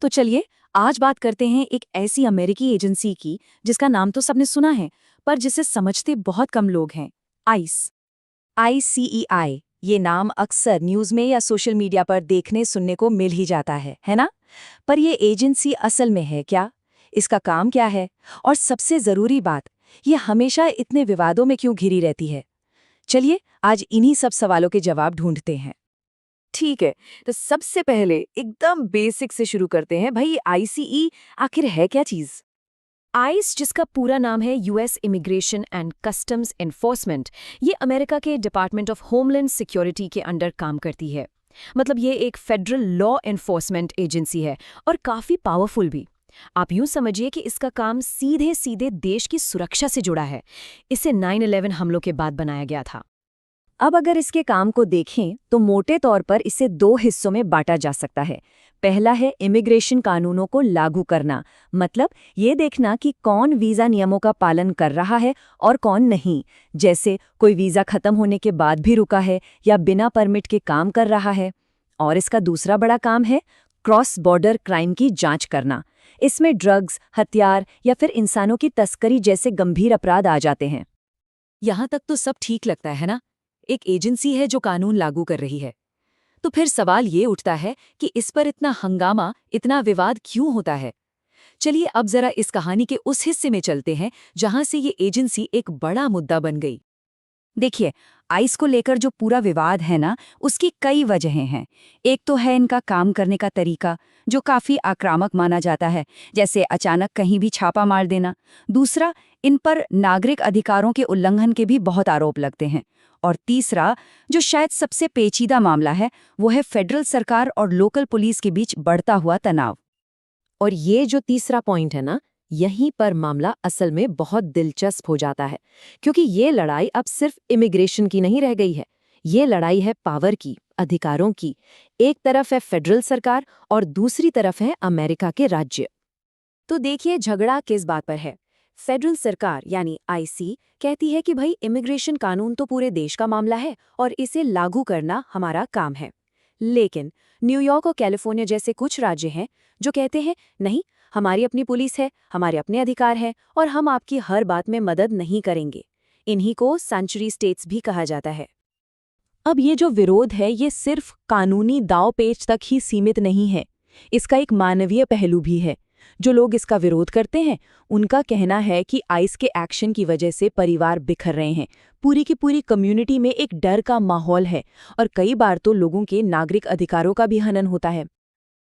तो चलिए आज बात करते हैं एक ऐसी अमेरिकी एजेंसी की जिसका नाम तो सबने सुना है, पर जिसे समझते बहुत कम लोग हैं। आइस। ICEI। ये नाम अक्सर न्यूज में या सोशल मीडिया पर देखने सुनने को मिल ही जाता है ना? पर ये एजेंसी असल में है क्या? इसका काम क्या है? और सबसे जरूरी बात, ये हमेशा इतने विवादों में क्यों घिरी रहती है? चलिए आज इन्हीं सब सवालों के जवाब ढूंढते हैं। ठीक है। तो सबसे पहले एकदम बेसिक से शुरू करते हैं भाई, आईसीई आखिर है क्या चीज? आइस, जिसका पूरा नाम है US immigration and customs enforcement, ये अमेरिका के डिपार्टमेंट ऑफ होमलैंड सिक्योरिटी के अंडर काम करती है। मतलब ये एक फेडरल लॉ एनफोर्समेंट एजेंसी है और काफी पावरफुल भी। आप यूं समझिए कि इसका काम सीधे सीधे देश की सुरक्षा से जुड़ा है। इसे 9/11 हमलों के बाद बनाया गया था। अब अगर इसके काम को देखें तो मोटे तौर पर इसे दो हिस्सों में बांटा जा सकता है। पहला है इमिग्रेशन कानूनों को लागू करना, मतलब ये देखना कि कौन वीजा नियमों का पालन कर रहा है और कौन नहीं। जैसे कोई वीजा खत्म होने के बाद भी रुका है या बिना परमिट के काम कर रहा है। और इसका दूसरा बड़ा काम है क्रॉस बॉर्डर क्राइम की जांच करना। इसमें ड्रग्स, हथियार या फिर इंसानों की तस्करी जैसे गंभीर अपराध आ जाते हैं। यहां तक तो सब ठीक लगता है ना? एक एजेंसी है जो कानून लागू कर रही है। तो फिर सवाल ये उठता है कि इस पर इतना हंगामा, इतना विवाद क्यों होता है? चलिए अब जरा इस कहानी के उस हिस्से में चलते हैं जहां से ये एजेंसी एक बड़ा मुद्दा बन गई। देखिए, आइस को लेकर जो पूरा विवाद है ना, उसकी कई वजहें हैं। एक तो है इनका काम करने का तरीका, जो काफी आक्रामक माना जाता है, जैसे अचानक कहीं भी छापा मार देना। दूसरा, इन पर नागरिक अधिकारों के उल्लंघन के भी बहुत आरोप लगते हैं। और तीसरा, जो शायद सबसे पेचीदा मामला है, वो है फेडरल सरकार और लोकल पुलिस के बीच बढ़ता हुआ तनाव। और ये जो तीसरा पॉइंट है ना, यहीं पर मामला असल में बहुत दिलचस्प हो जाता है, क्योंकि ये लड़ाई अब सिर्फ इमिग्रेशन की नहीं रह गई है। ये लड़ाई है पावर की, अधिकारों की। एक तरफ है फेडरल सरकार और दूसरी तरफ है अमेरिका के राज्य। तो देखिए झगड़ा किस बात पर है। फेडरल सरकार यानी आईसी कहती है कि भाई इमिग्रेशन कानून तो पूरे देश का मामला है और इसे लागू करना हमारा काम है। लेकिन न्यूयॉर्क और कैलिफोर्निया जैसे कुछ राज्य हैं जो कहते हैं नहीं, हमारी अपनी पुलिस है, हमारे अपने अधिकार हैं और हम आपकी हर बात में मदद नहीं करेंगे। इन्हीं को सेंचुरी स्टेट्स भी कहा जाता है। अब ये जो विरोध है, ये सिर्फ कानूनी दांव-पेच तक ही सीमित नहीं है। इसका एक मानवीय पहलू भी है। जो लोग इसका विरोध करते हैं, उनका कहना है कि आइस के एक्शन की वजह से परिवार बिखर रहे हैं, पूरी की पूरी कम्युनिटी में एक डर का माहौल है और कई बार तो लोगों के नागरिक अधिकारों का भी हनन होता है।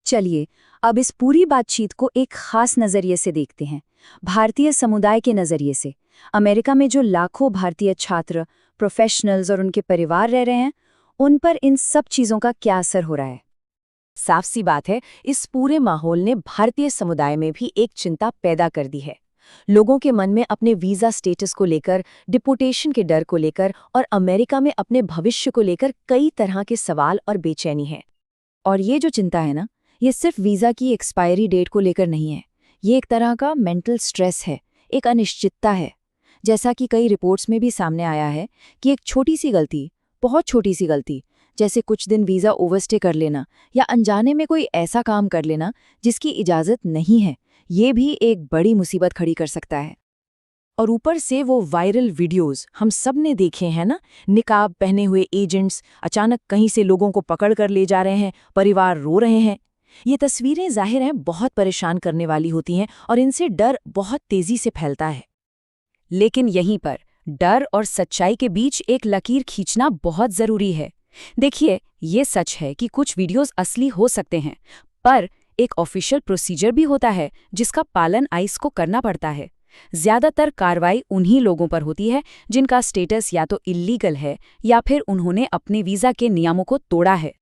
चलिए, अब इस पूरी बातचीत को एक खास नज़रिए से देखते हैं, भारतीय समुदाय के नज़रिए से। अमेरिका में जो लाखों भारतीय छात्र, प्रोफेशनल्स और उनके परिवार रह रहे हैं, उन पर इन सब चीज़ों का क्या असर हो रहा है? साफ सी बात है, इस पूरे माहौल ने भारतीय समुदाय में भी एक चिंता पैदा कर दी है। लोगों के मन में अपने वीजा स्टेटस को लेकर, डिपोटेशन के डर को लेकर और अमेरिका में अपने भविष्य को लेकर कई तरह के सवाल और बेचैनी है। और ये जो चिंता है ना, ये सिर्फ वीज़ा की एक्सपायरी डेट को लेकर नहीं है। ये एक तरह का मेंटल स्ट्रेस है, एक अनिश्चितता है। जैसा कि कई रिपोर्ट्स में भी सामने आया है कि एक छोटी सी गलती, बहुत छोटी सी गलती, जैसे कुछ दिन वीज़ा ओवरस्टे कर लेना या अनजाने में कोई ऐसा काम कर लेना जिसकी इजाज़त नहीं है, ये भी एक बड़ी मुसीबत खड़ी कर सकता है। और ऊपर से वो वायरल वीडियोस हम सब ने देखे हैं ना, निकाब पहने हुए एजेंट्स अचानक कहीं से लोगों को पकड़ कर ले जा रहे हैं, परिवार रो रहे हैं। ये तस्वीरें जाहिर हैं बहुत परेशान करने वाली होती हैं और इनसे डर बहुत तेजी से फैलता है। लेकिन यहीं पर डर और सच्चाई के बीच एक लकीर खींचना बहुत जरूरी है। देखिए, ये सच है कि कुछ वीडियोस असली हो सकते हैं, पर एक ऑफिशियल प्रोसीजर भी होता है जिसका पालन आइस को करना पड़ता है। ज्यादातर कार्रवाई उन्हीं लोगों पर होती है जिनका स्टेटस या तो इल्लीगल है या फिर उन्होंने अपने वीजा के नियमों को तोड़ा है।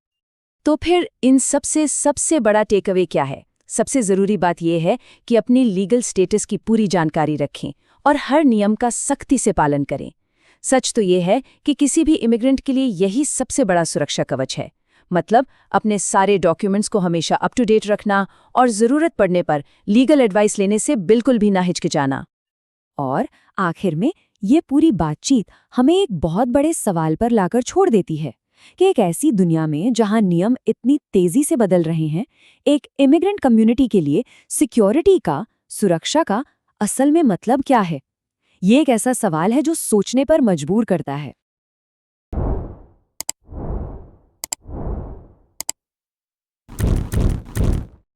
तो फिर इन सबसे बड़ा टेकअवे क्या है? सबसे जरूरी बात यह है कि अपनी लीगल स्टेटस की पूरी जानकारी रखें और हर नियम का सख्ती से पालन करें। सच तो ये है कि किसी भी इमिग्रेंट के लिए यही सबसे बड़ा सुरक्षा कवच है। मतलब अपने सारे डॉक्यूमेंट्स को हमेशा अप टू डेट रखना और ज़रूरत पड़ने पर लीगल एडवाइस लेने से बिल्कुल भी ना हिचकिचाना। और आखिर में ये पूरी बातचीत हमें एक बहुत बड़े सवाल पर लाकर छोड़ देती है। कि एक ऐसी दुनिया में जहां नियम इतनी तेजी से बदल रहे हैं, एक इमिग्रेंट कम्युनिटी के लिए सिक्योरिटी का, सुरक्षा का असल में मतलब क्या है? ये एक ऐसा सवाल है जो सोचने पर मजबूर करता है।